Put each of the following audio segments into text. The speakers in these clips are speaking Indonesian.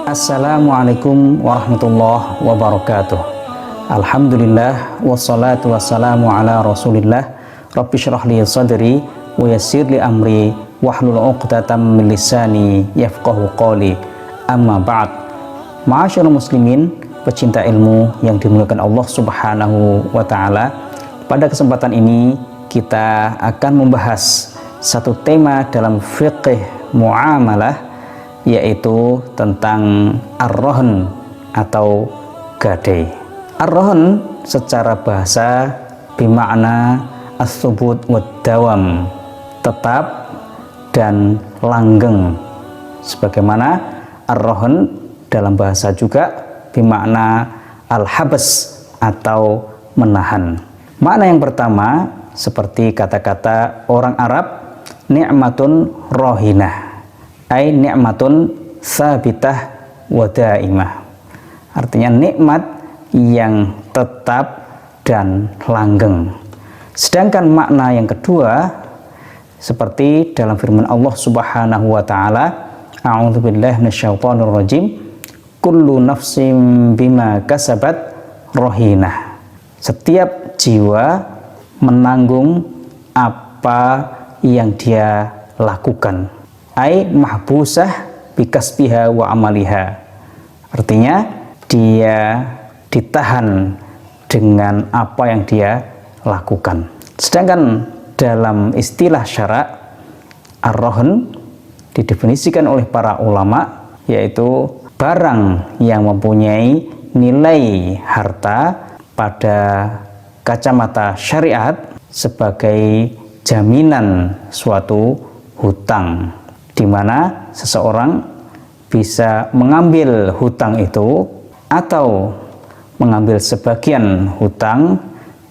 Assalamualaikum warahmatullahi wabarakatuh. Alhamdulillah wassalatu wassalamu ala rasulillah. Rabbi syrah li sadri wa yassir li amri wahlul 'uqdatam min lisani yafqahu qawli. Amma ba'd. Ma'asyiral muslimin, pecinta ilmu yang dimuliakan Allah Subhanahu wa taala. Pada kesempatan ini kita akan membahas satu tema dalam fiqh muamalah, yaitu tentang ar-rahn atau gadai. Ar-rahn secara bahasa bermakna as-subut wa dawam, tetap dan langgeng. Sebagaimana ar-rahn dalam bahasa juga bermakna al-habs atau menahan. Makna yang pertama seperti kata-kata orang Arab, ni'matun rohinah, ay ni'matun sabitah wa daimah. Artinya nikmat yang tetap dan langgeng. Sedangkan makna yang kedua seperti dalam firman Allah Subhanahu wa taala, a'udzubillahi minasyaitonir rajim, kullu nafsin bima kasabat rohinah. Setiap jiwa menanggung apa yang dia lakukan. Ai mahbusah bikasbiha wa amaliha. Artinya dia ditahan dengan apa yang dia lakukan. Sedangkan dalam istilah syara, ar-rahn didefinisikan oleh para ulama yaitu barang yang mempunyai nilai harta pada kacamata syariat sebagai jaminan suatu hutang, di mana seseorang bisa mengambil hutang itu atau mengambil sebagian hutang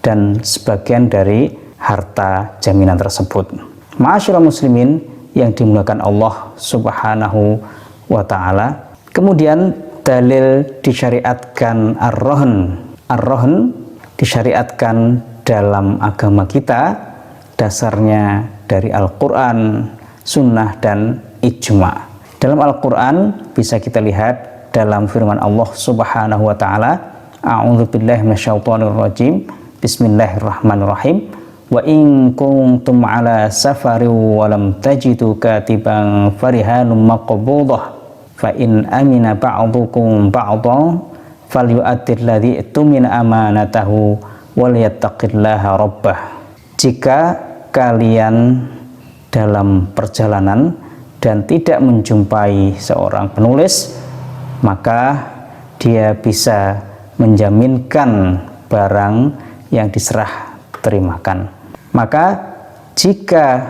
dan sebagian dari harta jaminan tersebut. Ma'asyiral muslimin yang dimuliakan Allah Subhanahu wa taala. Kemudian dalil disyariatkan ar-rahn. Ar-rahn disyariatkan dalam agama kita dasarnya dari Al-Qur'an, sunnah dan ijma. Dalam Al-Quran bisa kita lihat dalam firman Allah Subhanahu wa taala, a'udzubillahi minasyaitonir rajim, bismillahirrahmanirrahim, wa in kuntum ala safarin wa lam tajidu katiban farihanum maqbudah fa in amina ba'dukum ba'dan falyu'addil ladzi tumina amanatahu wal yattaqillaha rabbah. Jika kalian dalam perjalanan dan tidak menjumpai seorang penulis, maka dia bisa menjaminkan barang yang diserah terimakan. Maka jika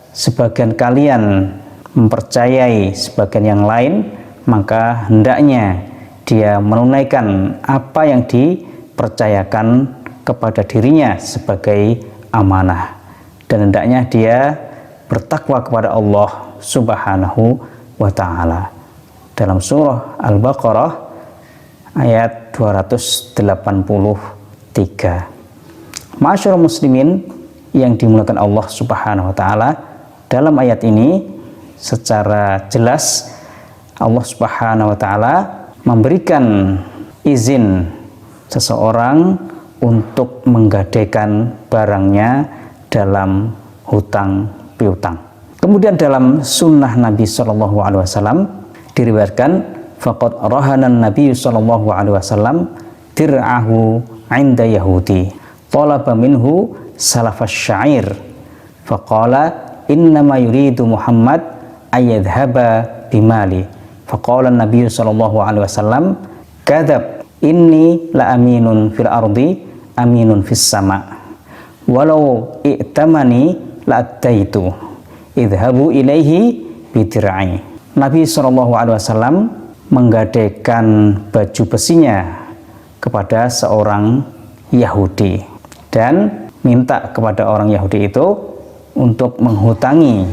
sebagian kalian mempercayai sebagian yang lain, maka hendaknya dia menunaikan apa yang dipercayakan kepada dirinya sebagai amanah, dan hendaknya dia bertakwa kepada Allah Subhanahu wa ta'ala. Dalam surah Al-Baqarah ayat 283. Ma'asyiral muslimin yang dimuliakan Allah Subhanahu wa ta'ala, dalam ayat ini secara jelas Allah Subhanahu wa ta'ala memberikan izin seseorang untuk menggadaikan barangnya dalam hutang piutang. Kemudian dalam sunnah Nabi Shallallahu Alaihi Wasallam diriwayatkan, faqad rahanan Nabi Shallallahu Alaihi Wasallam dir'ahu 'inda Yahudi, talaba minhu salafas syair, faqala innama yuridu Muhammad ayyadhaba bimali, faqala Nabi Shallallahu Alaihi Wasallam kadzab, inni la aminun fil ardi aminun fis sama, walau i'tamani la'attaitu idhabu ilaihi bidir'i. Nabi SAW menggadaikan baju besinya kepada seorang Yahudi dan minta kepada orang Yahudi itu untuk menghutangi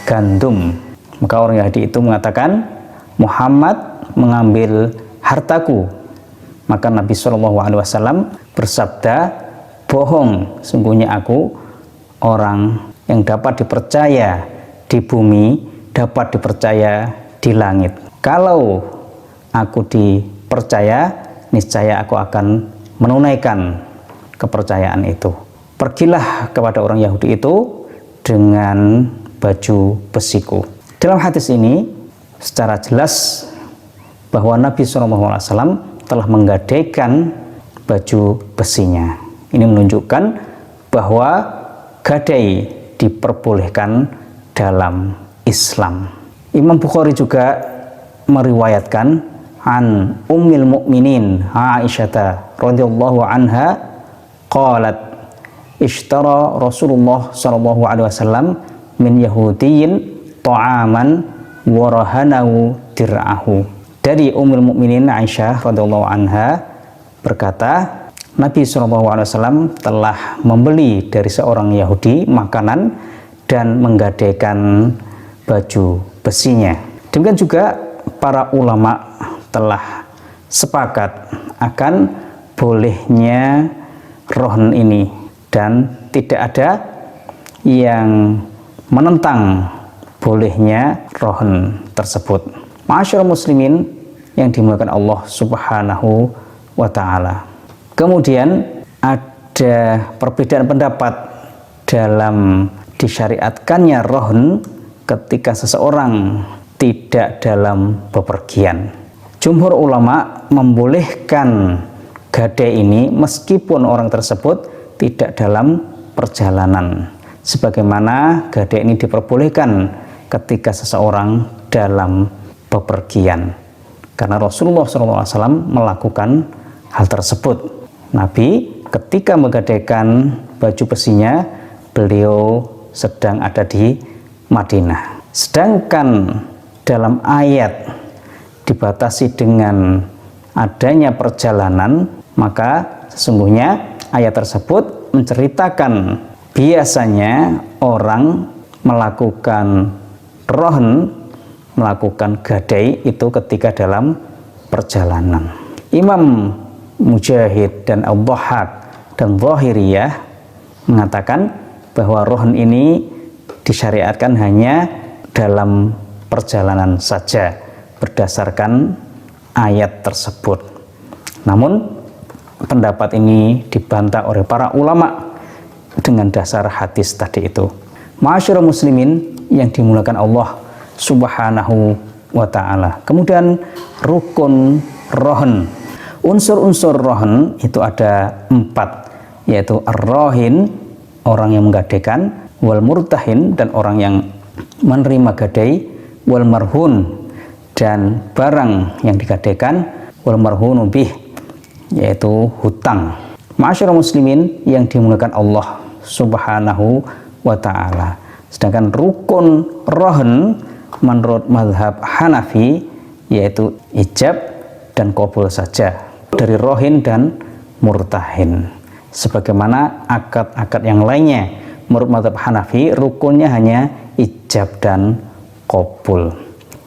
gandum. Maka orang Yahudi itu mengatakan, Muhammad mengambil hartaku. Maka Nabi SAW bersabda, bohong, sungguhnya aku orang yang dapat dipercaya di bumi, dapat dipercaya di langit. Kalau aku dipercaya, niscaya aku akan menunaikan kepercayaan itu. Pergilah kepada orang Yahudi itu dengan baju besiku. Dalam hadis ini secara jelas bahwa Nabi SAW telah menggadaikan baju besinya. Ini menunjukkan bahwa gadai diperbolehkan dalam Islam. Imam Bukhari juga meriwayatkan an Ummil Mukminin Aisyah radhiyallahu anha qalat ishtara Rasulullah sallallahu alaihi wasallam min Yahudiyyin ta'aman wa rahanahu dir'ahu. Dari Ummul Mukminin Aisyah radhiyallahu anha berkata, Nabi SAW telah membeli dari seorang Yahudi makanan dan menggadaikan baju besinya. Demikian juga para ulama telah sepakat akan bolehnya rohn ini dan tidak ada yang menentang bolehnya rohn tersebut. Ma'asyiral muslimin yang dimuliakan Allah Subhanahu wa ta'ala. Kemudian ada perbedaan pendapat dalam disyariatkannya rohn ketika seseorang tidak dalam bepergian. Jumhur ulama membolehkan gadai ini meskipun orang tersebut tidak dalam perjalanan. Sebagaimana gadai ini diperbolehkan ketika seseorang dalam bepergian. Karena Rasulullah SAW melakukan hal tersebut. Nabi ketika menggadaikan baju besinya, beliau sedang ada di Madinah. Sedangkan dalam ayat dibatasi dengan adanya perjalanan, maka sesungguhnya ayat tersebut menceritakan biasanya orang melakukan rohn, melakukan gadai itu ketika dalam perjalanan. Imam Mujahid dan Al-Dhahhak dan Zahiriyah mengatakan bahwa rohn ini disyariatkan hanya dalam perjalanan saja berdasarkan ayat tersebut. Namun pendapat ini dibantah oleh para ulama dengan dasar hadis tadi itu. Ma'asyiral muslimin yang dimuliakan Allah Subhanahu wa ta'ala. Kemudian rukun rohn. Unsur-unsur rohn itu ada 4, yaitu ar-rahin, orang yang menggadaikan, wal murtahin, dan orang yang menerima gadai, wal marhun, dan barang yang digadaikan, wal marhunu bih, yaitu hutang. Ma'asyiral muslimin yang dimuliakan Allah Subhanahu wa ta'ala. Sedangkan rukun rohn menurut mazhab Hanafi yaitu ijab dan qabul saja dari rohin dan murtahin. Sebagaimana akad-akad yang lainnya, menurut mazhab Hanafi rukunnya hanya ijab dan qabul.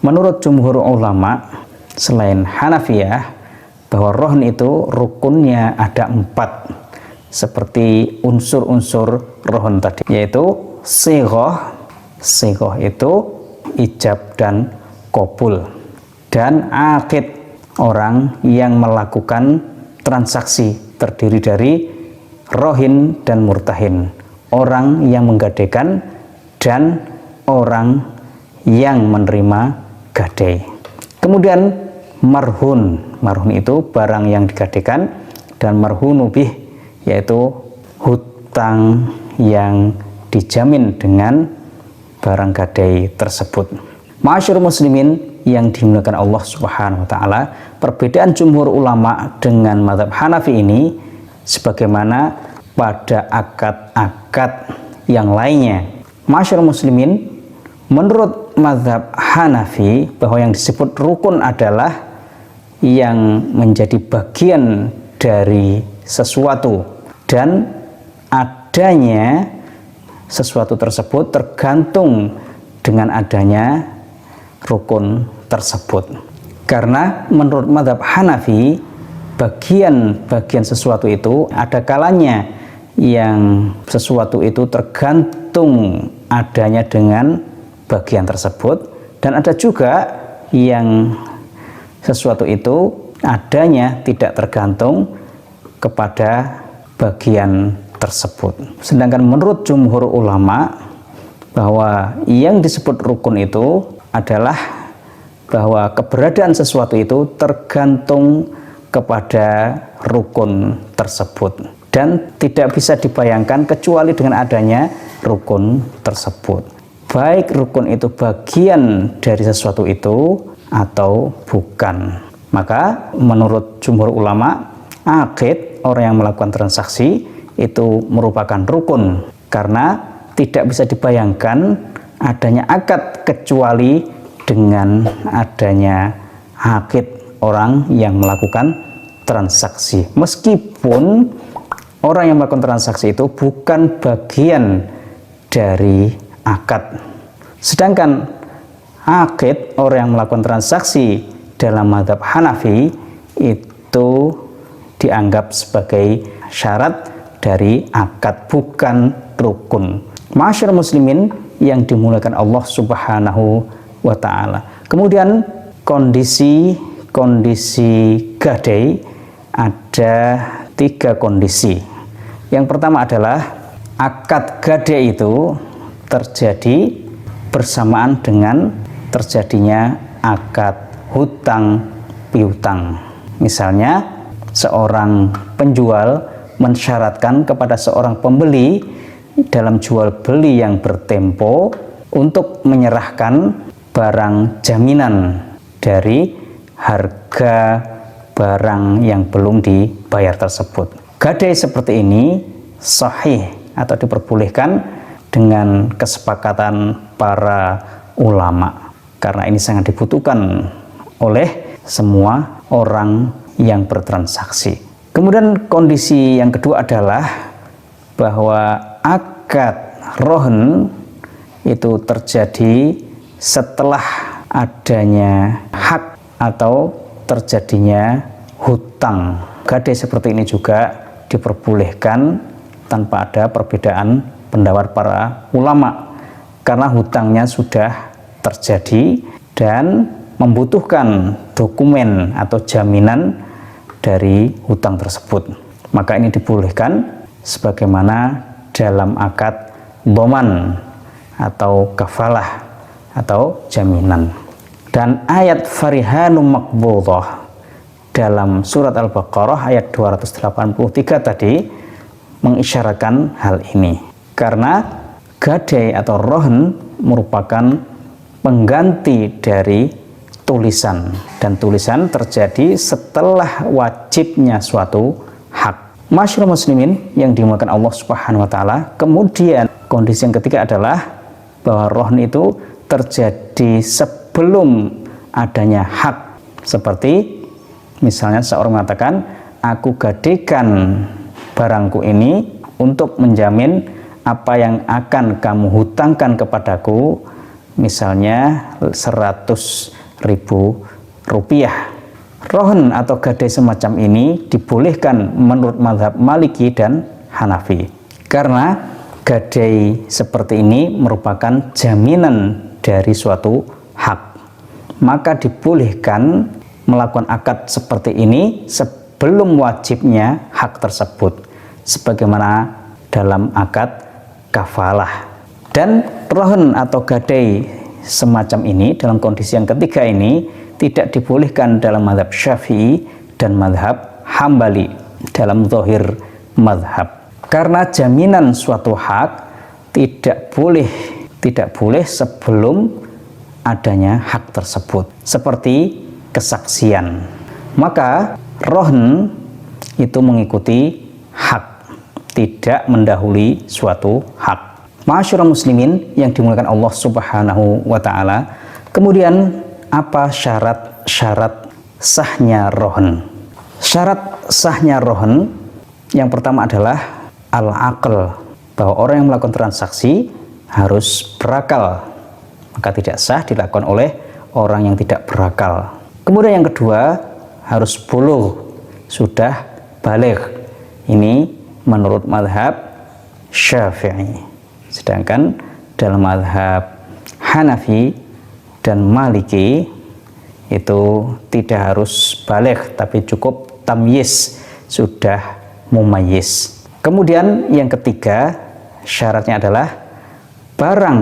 Menurut jumhur ulama selain Hanafiyah, bahwa rohn itu rukunnya ada 4 seperti unsur-unsur rohn tadi, yaitu sighoh itu ijab dan qabul, dan aqid, orang yang melakukan transaksi terdiri dari rohin dan murtahin, orang yang menggadaikan dan orang yang menerima gadai. Kemudian marhun itu barang yang digadaikan, dan marhunu bih yaitu hutang yang dijamin dengan barang gadai tersebut. Ma'asyiral muslimin yang dimuliakan Allah Subhanahu wa ta'ala, perbedaan jumhur ulama dengan mazhab Hanafi ini sebagaimana pada akad-akad yang lainnya. Ma'asyiral muslimin, menurut mazhab Hanafi bahwa yang disebut rukun adalah yang menjadi bagian dari sesuatu, dan adanya sesuatu tersebut tergantung dengan adanya rukun tersebut. Karena menurut mazhab Hanafi, bagian-bagian sesuatu itu ada kalanya yang sesuatu itu tergantung adanya dengan bagian tersebut, dan ada juga yang sesuatu itu adanya tidak tergantung kepada bagian tersebut. Sedangkan menurut jumhur ulama bahwa yang disebut rukun itu adalah bahwa keberadaan sesuatu itu tergantung kepada rukun tersebut dan tidak bisa dibayangkan kecuali dengan adanya rukun tersebut. Baik rukun itu bagian dari sesuatu itu atau bukan. Maka menurut jumhur ulama, aqid, orang yang melakukan transaksi itu merupakan rukun karena tidak bisa dibayangkan adanya akad kecuali dengan adanya aqid, orang yang melakukan transaksi. Meskipun orang yang melakukan transaksi itu bukan bagian dari akad. Sedangkan aqid, orang yang melakukan transaksi dalam mazhab Hanafi itu dianggap sebagai syarat dari akad, bukan rukun. Ma'asyiral muslimin yang dimuliakan Allah Subhanahu wa ta'ala. Kemudian kondisi gadai ada 3 kondisi. Yang pertama adalah akad gadai itu terjadi bersamaan dengan terjadinya akad hutang piutang. Misalnya seorang penjual mensyaratkan kepada seorang pembeli dalam jual beli yang bertempo untuk menyerahkan barang jaminan dari harga barang yang belum dibayar tersebut. Gadai seperti ini sahih atau diperbolehkan dengan kesepakatan para ulama karena ini sangat dibutuhkan oleh semua orang yang bertransaksi. Kemudian kondisi yang kedua adalah bahwa akad rohn itu terjadi setelah adanya hak atau terjadinya hutang. Gadai seperti ini juga diperbolehkan tanpa ada perbedaan pendapat para ulama karena hutangnya sudah terjadi dan membutuhkan dokumen atau jaminan dari hutang tersebut. Maka ini dibolehkan sebagaimana dalam akad dhaman atau kafalah atau jaminan. Dan ayat farihanum maqbudah dalam surat Al-Baqarah ayat 283 tadi mengisyaratkan hal ini. Karena gadai atau rohn merupakan pengganti dari tulisan, dan tulisan terjadi setelah wajibnya suatu hak. Masyaallah muslimin yang dimuliakan Allah Subhanahu wa taala. Kemudian kondisi yang ketiga adalah bahwa rohn itu terjadi sebelum adanya hak. Seperti misalnya seorang mengatakan, aku gadaikan barangku ini untuk menjamin apa yang akan kamu hutangkan kepadaku, misalnya 100.000 rupiah. Rohn atau gadai semacam ini dibolehkan menurut mazhab Maliki dan Hanafi karena gadai seperti ini merupakan jaminan dari suatu hak. Maka dibolehkan melakukan akad seperti ini sebelum wajibnya hak tersebut, sebagaimana dalam akad kafalah. Dan rohn atau gadai semacam ini dalam kondisi yang ketiga ini tidak dibolehkan dalam mazhab Syafi'i dan mazhab Hambali dalam zahir mazhab. Karena jaminan suatu hak tidak boleh sebelum adanya hak tersebut. Seperti kesaksian. Maka rohn itu mengikuti hak, tidak mendahului suatu hak. Ma'asyiral muslimin yang dimuliakan Allah Subhanahu wa taala. Kemudian apa syarat sahnya rohn? Syarat sahnya rohn yang pertama adalah al-aql, bahwa orang yang melakukan transaksi harus berakal. Maka tidak sah dilakukan oleh orang yang tidak berakal. Kemudian yang kedua harus bulugh, sudah baligh. Ini menurut mazhab Syafi'i. Sedangkan dalam mazhab Hanafi dan Maliki itu tidak harus baligh tapi cukup tamyiz, sudah mumayyiz. Kemudian yang ketiga syaratnya adalah barang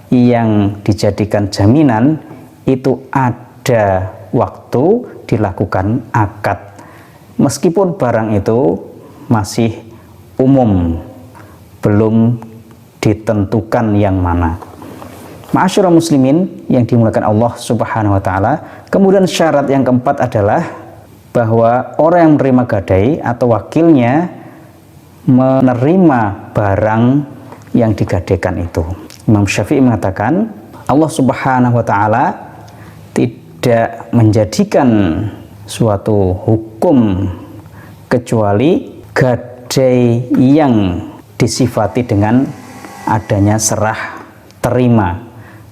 yang dijadikan jaminan itu ada waktu dilakukan akad, meskipun barang itu masih umum, belum ditentukan yang mana. Ma'asyiral muslimin yang dimuliakan Allah Subhanahu wa taala. Kemudian syarat yang keempat adalah bahwa orang yang menerima gadai atau wakilnya menerima barang yang digadaikan itu. Imam Syafi'i mengatakan Allah Subhanahu wa taala tidak menjadikan suatu hukum kecuali gadai yang disifati dengan adanya serah terima.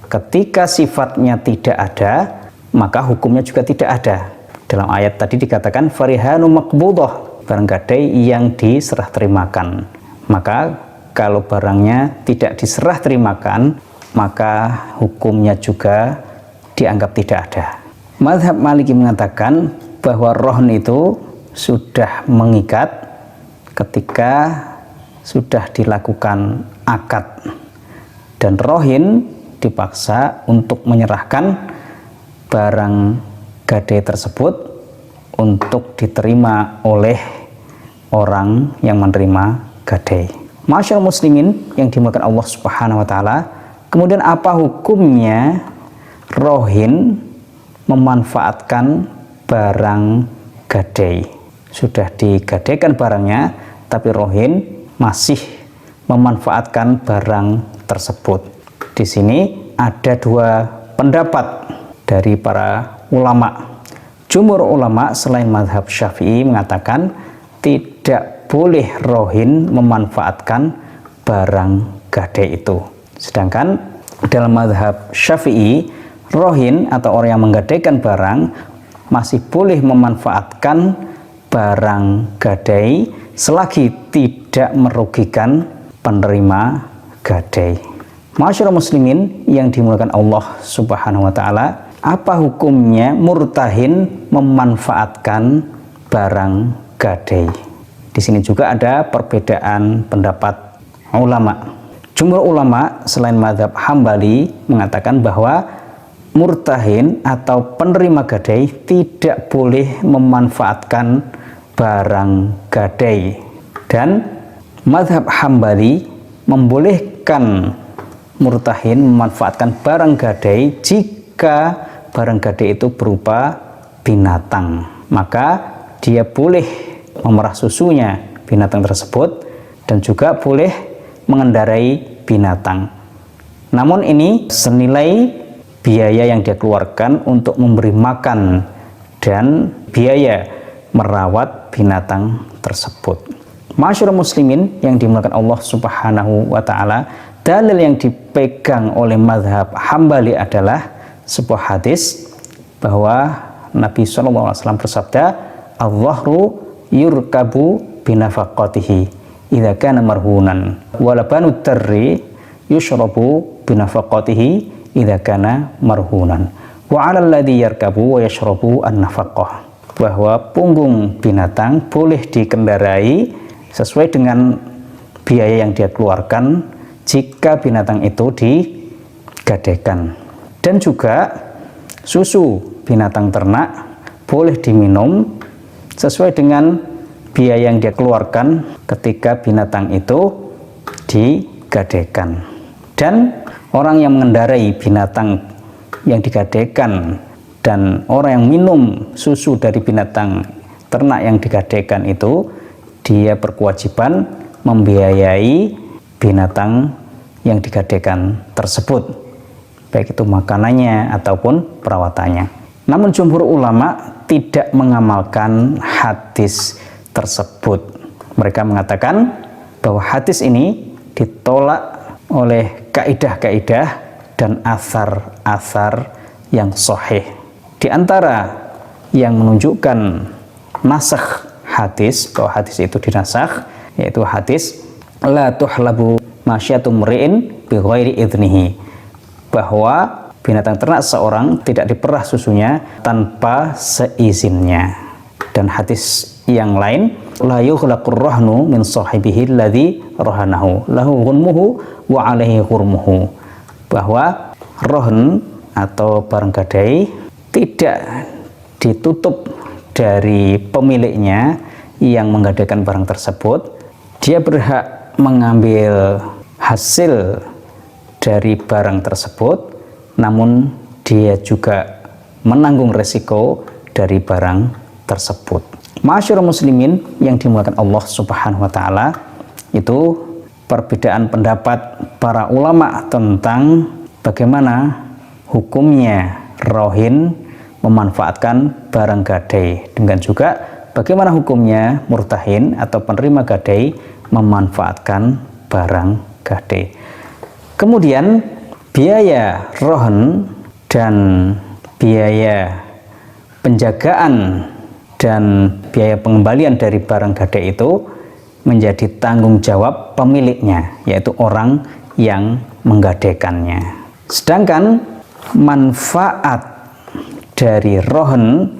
Ketika sifatnya tidak ada, maka hukumnya juga tidak ada. Dalam ayat tadi dikatakan farihanu maqbudah, barang gadai yang diserah terimakan. Maka kalau barangnya tidak diserah terimakan, maka hukumnya juga dianggap tidak ada. Mazhab Maliki mengatakan bahwa rohn itu sudah mengikat ketika sudah dilakukan akad, dan rohin dipaksa untuk menyerahkan barang gadai tersebut untuk diterima oleh orang yang menerima gadai. Masyaallah muslimin yang dimuliakan Allah Subhanahu wa taala. Kemudian apa hukumnya rohin memanfaatkan barang gadai? Sudah digadaikan barangnya, tapi rohin masih memanfaatkan barang tersebut. Di sini ada dua pendapat dari para ulama. Jumhur ulama selain mazhab Syafi'i mengatakan tidak boleh rohin memanfaatkan barang gadai itu. Sedangkan dalam mazhab Syafi'i, rohin atau orang yang menggadaikan barang masih boleh memanfaatkan barang gadai selagi tidak merugikan penerima gadai. Masyaallah muslimin yang dimuliakan Allah Subhanahu wa taala, apa hukumnya murtahin memanfaatkan barang gadai? Di sini juga ada perbedaan pendapat ulama. Jumhur ulama selain mazhab Hambali mengatakan bahwa murtahin atau penerima gadai tidak boleh memanfaatkan barang gadai, dan mazhab Hambali membolehkan murtahin memanfaatkan barang gadai jika barang gadai itu berupa binatang, maka dia boleh memerah susunya binatang tersebut dan juga boleh mengendarai binatang. Namun ini senilai biaya yang dia keluarkan untuk memberi makan dan biaya merawat binatang tersebut. Masyaallah muslimin yang dimuliakan Allah Subhanahu wa taala, dalil yang dipegang oleh mazhab Hambali adalah sebuah hadis bahwa Nabi SAW bersabda, "Al-dhahru yurkabu binafaqatihi idza kana marhunan, wa labanu tarri yushrabu binafaqatihi idza kana marhunan, wa 'alal ladzi yarkabu wa yashrabu an-nafaqah." Bahwa punggung binatang boleh dikendarai sesuai dengan biaya yang dia keluarkan jika binatang itu digadaikan, dan juga susu binatang ternak boleh diminum sesuai dengan biaya yang dia keluarkan ketika binatang itu digadaikan. Dan orang yang mengendarai binatang yang digadaikan dan orang yang minum susu dari binatang ternak yang digadaikan itu, dia berkewajiban membiayai binatang yang digadaikan tersebut, baik itu makanannya ataupun perawatannya. Namun jumhur ulama tidak mengamalkan hadis tersebut. Mereka mengatakan bahwa hadis ini ditolak oleh kaidah-kaidah dan asar-asar yang sahih. Di antara yang menunjukkan nasakh hadis, bahwa hadis itu dinasakh, yaitu hadis la tuhlabu masyatum ri'in bi ghairi idnihi, bahwa binatang ternak seorang tidak diperah susunya tanpa seizinnya. Dan hadis yang lain, la yughlaqur rahnu min sahibihi alladhi rahanahu lahu ghunmuhu wa alaihi ghurmuhu, bahwa rohn atau barang gadai tidak ditutup dari pemiliknya yang menggadaikan barang tersebut. Dia berhak mengambil hasil dari barang tersebut, namun dia juga menanggung resiko dari barang tersebut. Ma'asyiral muslimin yang dimuliakan Allah Subhanahu wa taala, itu perbedaan pendapat para ulama tentang bagaimana hukumnya rohin memanfaatkan barang gadai, dengan juga bagaimana hukumnya murtahin atau penerima gadai memanfaatkan barang gadai. Kemudian biaya rohin dan biaya penjagaan dan biaya pengembalian dari barang gadai itu menjadi tanggung jawab pemiliknya, yaitu orang yang menggadaikannya. Sedangkan manfaat dari rohin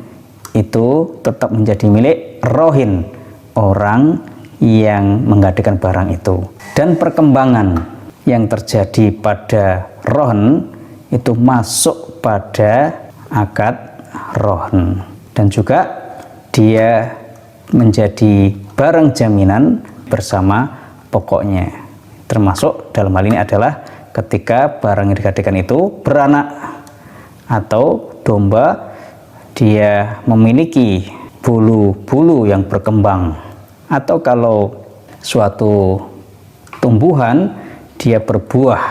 itu tetap menjadi milik rohin, orang yang menggadaikan barang itu. Dan perkembangan yang terjadi pada rohin itu masuk pada akad rohin, dan juga dia menjadi barang jaminan bersama pokoknya. Termasuk dalam hal ini adalah ketika barang yang digadaikan itu beranak atau domba, dia memiliki bulu-bulu yang berkembang, atau kalau suatu tumbuhan dia berbuah,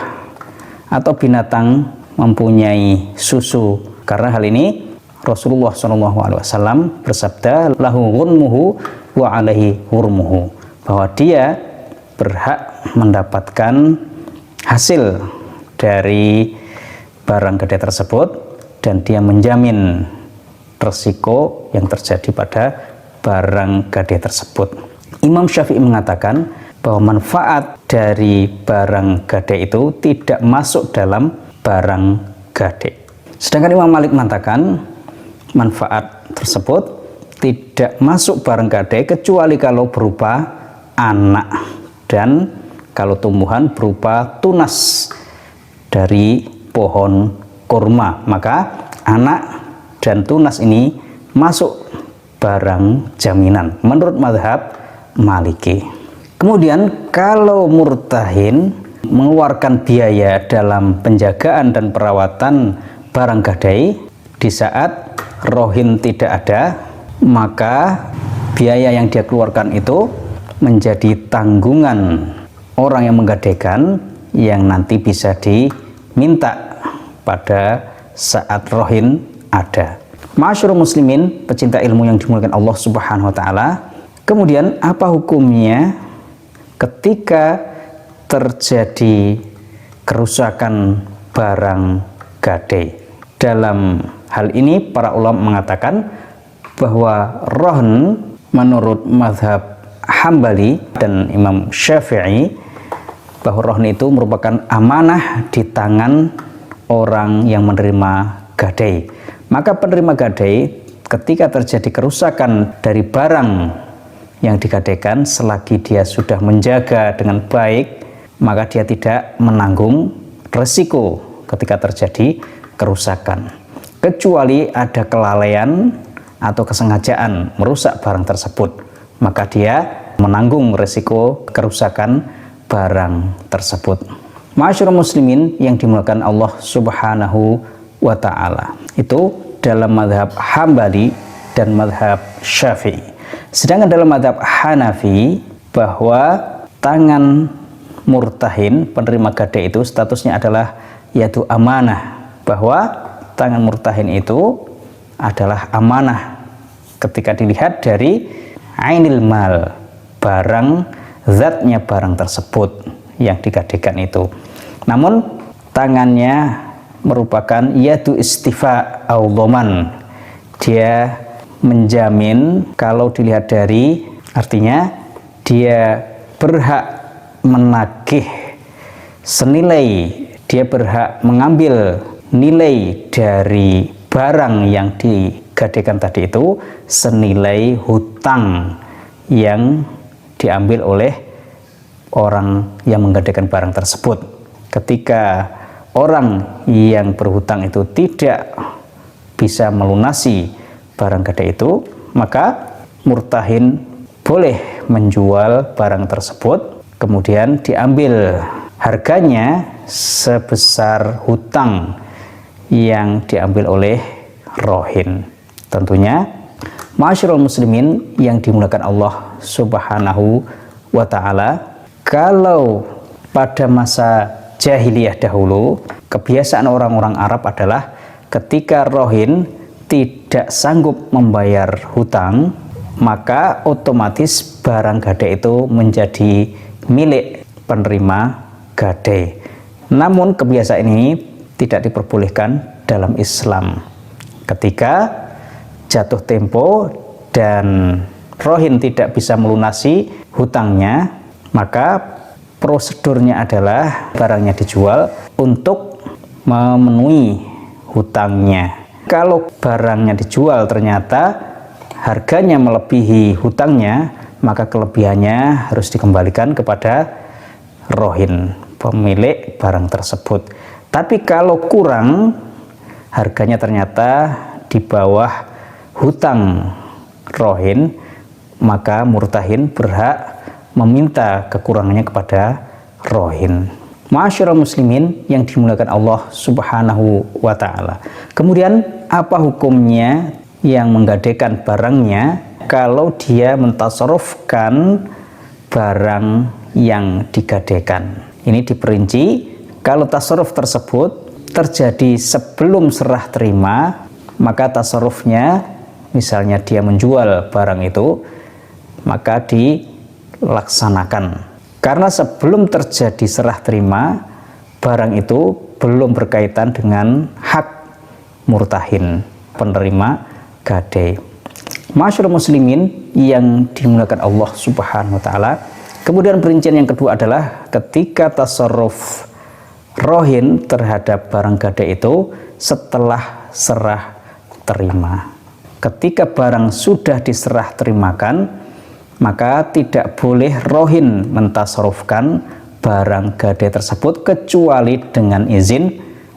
atau binatang mempunyai susu. Karena hal ini Rasulullah SAW bersabda, lahu ghunmuhu wa alaihi hurmuhu, bahwa dia berhak mendapatkan hasil dari barang gadai tersebut, dan dia menjamin resiko yang terjadi pada barang gadai tersebut. Imam Syafi'i mengatakan bahwa manfaat dari barang gadai itu tidak masuk dalam barang gadai. Sedangkan Imam Malik mengatakan manfaat tersebut tidak masuk barang gadai kecuali kalau berupa anak, dan kalau tumbuhan berupa tunas dari pohon kurma, maka anak dan tunas ini masuk barang jaminan menurut mazhab Maliki. Kemudian kalau murtahin mengeluarkan biaya dalam penjagaan dan perawatan barang gadai di saat rohin tidak ada, maka biaya yang dia keluarkan itu menjadi tanggungan orang yang menggadaikan, yang nanti bisa diminta pada saat rohin ada. Ma'asyiral muslimin, pecinta ilmu yang dimuliakan Allah Subhanahu wa taala. Kemudian apa hukumnya ketika terjadi kerusakan barang gadai? Dalam hal ini para ulama mengatakan bahwa rohin menurut mazhab Hambali dan Imam Syafi'i, bahwa rohin itu merupakan amanah di tangan orang yang menerima gadai. Maka penerima gadai ketika terjadi kerusakan dari barang yang digadaikan, selagi dia sudah menjaga dengan baik, maka dia tidak menanggung resiko ketika terjadi kerusakan, kecuali ada kelalaian atau kesengajaan merusak barang tersebut, maka dia menanggung resiko kerusakan barang tersebut. Ma'asyiral muslimin yang dimuliakan Allah Subhanahu wa ta'ala, itu dalam mazhab Hambali dan mazhab Syafi'i. Sedangkan dalam mazhab Hanafi, bahwa tangan murtahin penerima gadai itu statusnya adalah yaitu amanah, bahwa tangan murtahin itu adalah amanah ketika dilihat dari ainil mal, barang zatnya barang tersebut yang digadaikan itu. Namun tangannya merupakan yaitu istifa au dhaman, dia menjamin. Kalau dilihat dari artinya, dia berhak menagih senilai, dia berhak mengambil nilai dari barang yang digadaikan tadi itu senilai hutang yang diambil oleh orang yang menggadaikan barang tersebut. Ketika orang yang berhutang itu tidak bisa melunasi barang gadai itu, maka murtahin boleh menjual barang tersebut, kemudian diambil harganya sebesar hutang yang diambil oleh rohin. Tentunya ma'asyiral muslimin yang dimuliakan Allah Subhanahu wa ta'ala, kalau pada masa jahiliyah dahulu kebiasaan orang-orang Arab adalah ketika rohin tidak sanggup membayar hutang, maka otomatis barang gadai itu menjadi milik penerima gadai. Namun kebiasaan ini tidak diperbolehkan dalam Islam. Ketika jatuh tempo dan rohin tidak bisa melunasi hutangnya, maka prosedurnya adalah barangnya dijual untuk memenuhi hutangnya. Kalau barangnya dijual ternyata harganya melebihi hutangnya, maka kelebihannya harus dikembalikan kepada rohin, pemilik barang tersebut. Tapi kalau kurang, harganya ternyata di bawah hutang rohin, maka murtahin berhak meminta kekurangannya kepada rohin. Ma'asyiral muslimin yang dimuliakan Allah Subhanahu wa ta'ala. Kemudian apa hukumnya yang menggadaikan barangnya kalau dia mentasarrufkan barang yang digadaikan? Ini diperinci, kalau tasarruf tersebut terjadi sebelum serah terima, maka tasarrufnya, misalnya dia menjual barang itu, maka dilaksanakan. Karena sebelum terjadi serah terima, barang itu belum berkaitan dengan hak murtahin, penerima gadai. Ma'asyiral muslimin yang dimuliakan Allah Subhanahu wa ta'ala. Kemudian perincian yang kedua adalah ketika tasarruf rohin terhadap barang gadai itu setelah serah terima. Ketika barang sudah diserah terimakan, maka tidak boleh rohin mentasarrufkan barang gadai tersebut kecuali dengan izin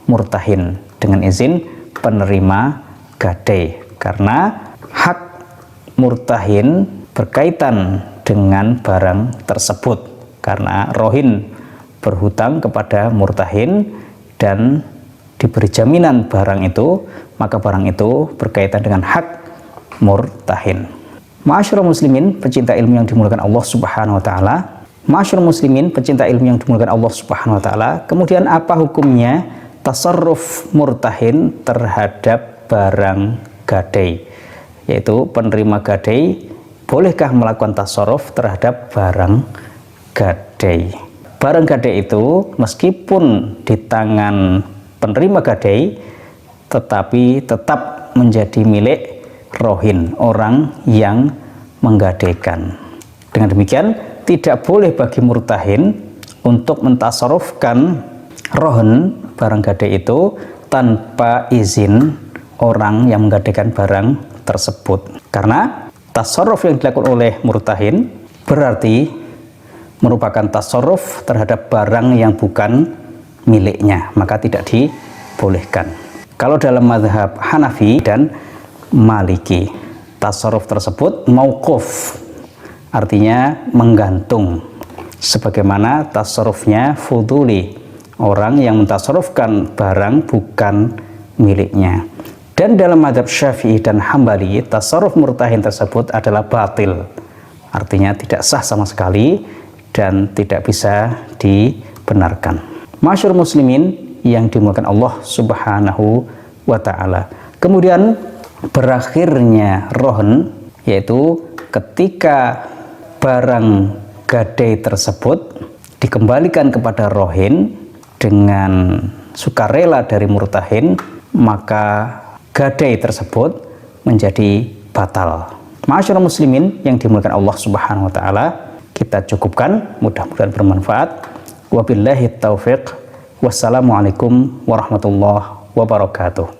murtahin, dengan izin penerima gadai. Karena hak murtahin berkaitan dengan barang tersebut, karena rohin berhutang kepada murtahin dan diberi jaminan barang itu, maka barang itu berkaitan dengan hak murtahin. Ma'asyiral muslimin pecinta ilmu yang dimuliakan Allah Subhanahu wa ta'ala. Ma'asyiral muslimin pecinta ilmu yang dimuliakan Allah Subhanahu wa ta'ala. Kemudian apa hukumnya tasarruf murtahin terhadap barang gadai? Yaitu penerima gadai bolehkah melakukan tasarruf terhadap barang gadai? Barang gadai itu meskipun di tangan penerima gadai, tetapi tetap menjadi milik rohin, orang yang menggadaikan. Dengan demikian, tidak boleh bagi murtahin untuk mentasarrufkan rohin, barang gadai itu, tanpa izin orang yang menggadaikan barang tersebut. Karena tasarruf yang dilakukan oleh murtahin berarti merupakan tasarruf terhadap barang yang bukan miliknya, maka tidak dibolehkan. Kalau dalam mazhab Hanafi dan Maliki, tasarruf tersebut mauquf, artinya menggantung, sebagaimana tasarrufnya fuduli, orang yang mentasarrufkan barang bukan miliknya. Dan dalam mazhab Syafi'i dan Hambali, tasarruf murtahin tersebut adalah batil, artinya tidak sah sama sekali dan tidak bisa dibenarkan. Ma'asyiral muslimin yang dimuliakan Allah Subhanahu wa ta'ala. Kemudian berakhirnya rohin, yaitu ketika barang gadai tersebut dikembalikan kepada rohin dengan sukarela dari murtahin, maka gadai tersebut menjadi batal. Ma'asyiral muslimin yang dimuliakan Allah Subhanahu wa ta'ala, kita cukupkan, mudah-mudahan bermanfaat. Wabillahi taufiq. Wassalamualaikum warahmatullahi wabarakatuh.